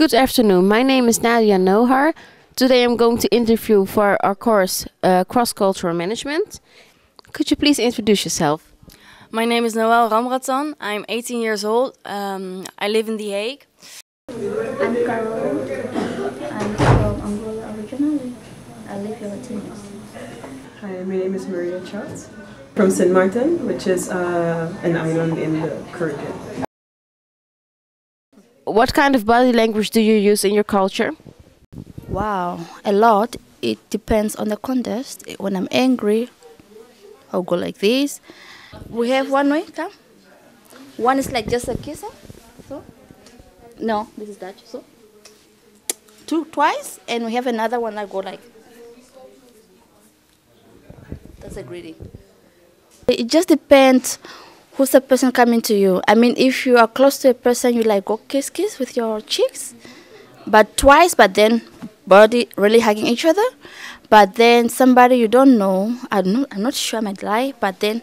Good afternoon. My name is Nadia Nohar. Today I'm going to interview for our course Cross-Cultural Management. Could you please introduce yourself? My name is Noël Ramratan. I'm 18 years old. I live in The Hague. I'm Carol. I'm from Angola originally. I live here 10 years. Hi, my name is Maria Charles from St. Martin, which is an island in the Caribbean. What kind of body language do you use in your culture? Wow, a lot. It depends on the context. When I'm angry, I'll go like this. We have one way, come. One is like just a kiss. So. No, this is Dutch. So. Twice, and we have another one that go like. That's a greeting. It just depends who's the person coming to you. I mean, if you are close to a person, you like go kiss with your cheeks, but twice, but then body really hugging each other. But then somebody you don't know, I'm not sure I might lie, but then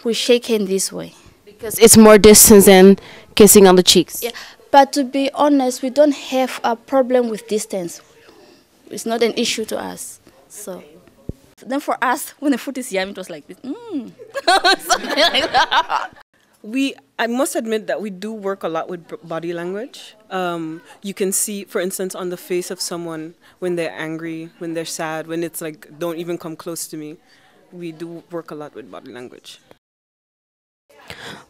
we shake hand this way. Because it's more distance than kissing on the cheeks. Yeah, but to be honest, we don't have a problem with distance. It's not an issue to us. So then for us, when the food is yummy, it was like this. Something like that. I must admit that we do work a lot with body language. You can see, for instance, on the face of someone when they're angry, when they're sad, when it's like, don't even come close to me. We do work a lot with body language.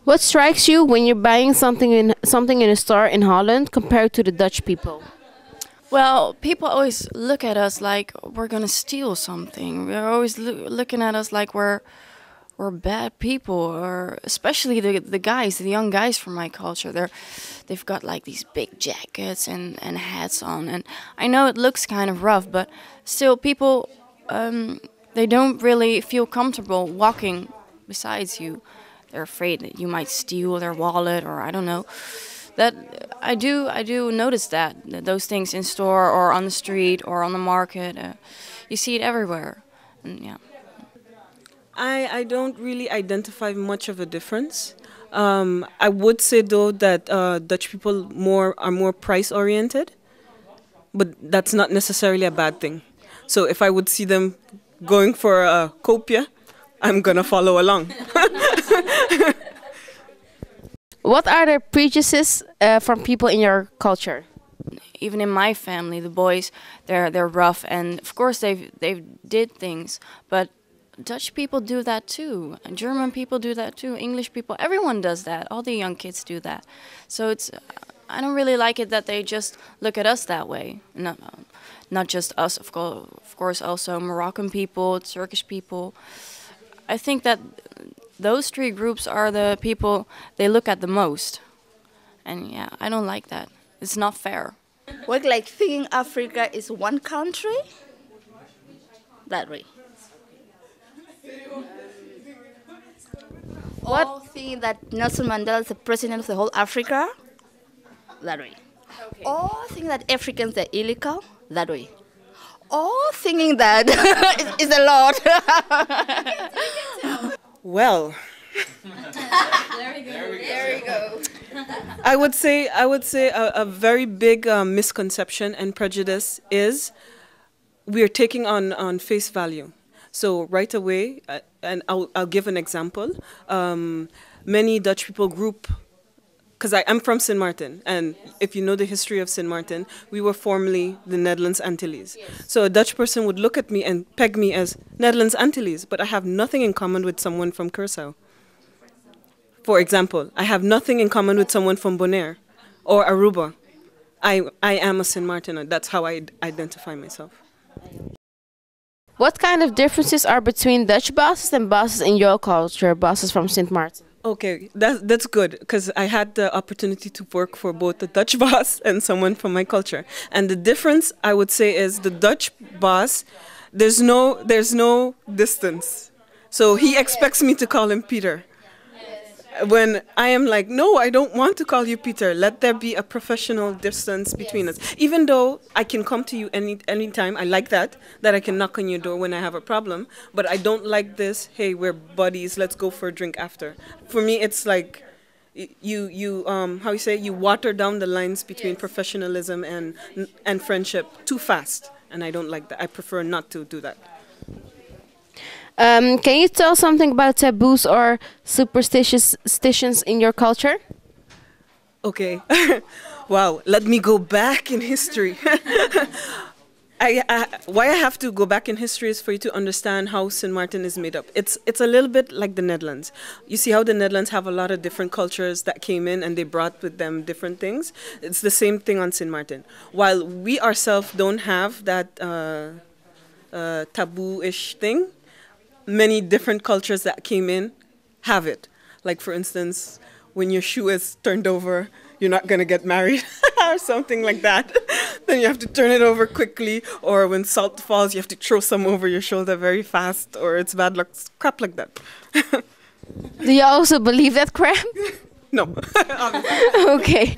What strikes you when you're buying something in a store in Holland compared to the Dutch people? Well, people always look at us like we're gonna steal something. They're always looking at us like we're bad people, or especially the guys, the young guys from my culture. They've got like these big jackets and hats on, and I know it looks kind of rough, but still people they don't really feel comfortable walking besides you. They're afraid that you might steal their wallet, or I don't know. That I do notice that those things in store or on the street or on the market, you see it everywhere, and yeah. I don't really identify much of a difference. I would say though that Dutch people are more price oriented, but that's not necessarily a bad thing. So if I would see them going for a groepje, I'm gonna follow along. What are the prejudices from people in your culture? Even in my family, the boys, they're rough, and of course they've did things, but Dutch people do that too, and German people do that too, English people, everyone does that. All the young kids do that. So I don't really like it that they just look at us that way. Not just us, of course, also Moroccan people, Turkish people. I think that those three groups are the people they look at the most. And yeah, I don't like that. It's not fair. Work like thinking Africa is one country? That way. What? Or thinking that Nelson Mandela is the president of the whole Africa? That way. Okay. Or thinking that Africans are illegal? That way. Or thinking that it's a lot. Well, There we go. I would say a very big misconception and prejudice is we are taking on face value. So right away, and I'll give an example. Many Dutch people group, because I'm from St. Martin, and if you know the history of St. Martin, we were formerly the Netherlands Antilles. Yes. So a Dutch person would look at me and peg me as Netherlands Antilles, but I have nothing in common with someone from Curaçao. For example, I have nothing in common with someone from Bonaire or Aruba. I am a St. Martiner. That's how I identify myself. What kind of differences are between Dutch bosses and bosses in your culture, bosses from St. Martin? Okay, that's good, because I had the opportunity to work for both the Dutch boss and someone from my culture. And the difference, I would say, is the Dutch boss, there's no distance. So he expects me to call him Peter. When I am like, no, I don't want to call you Peter. Let there be a professional distance between us. Even though I can come to you anytime, I like that I can knock on your door when I have a problem. But I don't like this, hey, we're buddies, let's go for a drink after. For me, it's like, how you say, you water down the lines between professionalism and friendship too fast, and I don't like that. I prefer not to do that. Can you tell something about taboos or superstitions in your culture? Okay. Wow, let me go back in history. Why I have to go back in history is for you to understand how Sint Maarten is made up. It's a little bit like the Netherlands. You see how the Netherlands have a lot of different cultures that came in and they brought with them different things. It's the same thing on Sint Maarten. While we ourselves don't have that taboo-ish thing, many different cultures that came in have it. Like for instance, when your shoe is turned over, you're not going to get married or something like that. Then you have to turn it over quickly, or when salt falls, you have to throw some over your shoulder very fast, or it's bad luck, crap like that. Do you also believe that crap? No. Okay.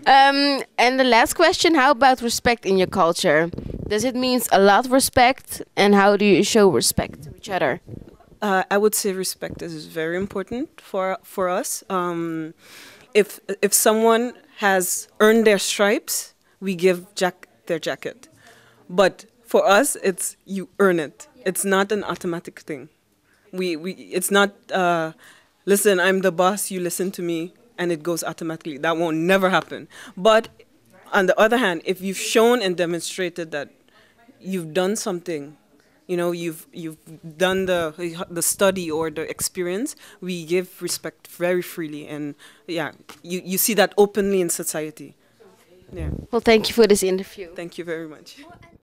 And the last question, how about respect in your culture? Does it mean a lot of respect, and how do you show respect to each other? I would say respect is very important for us. If someone has earned their stripes, we give their jacket. But for us, it's you earn it. It's not an automatic thing. It's not, listen, I'm the boss, you listen to me, and it goes automatically. That won't never happen. But on the other hand, if you've shown and demonstrated that you've done something, you know, you've done the study or the experience, we give respect very freely, and yeah, you see that openly in society. Yeah. Well, thank you for this interview. Thank you very much.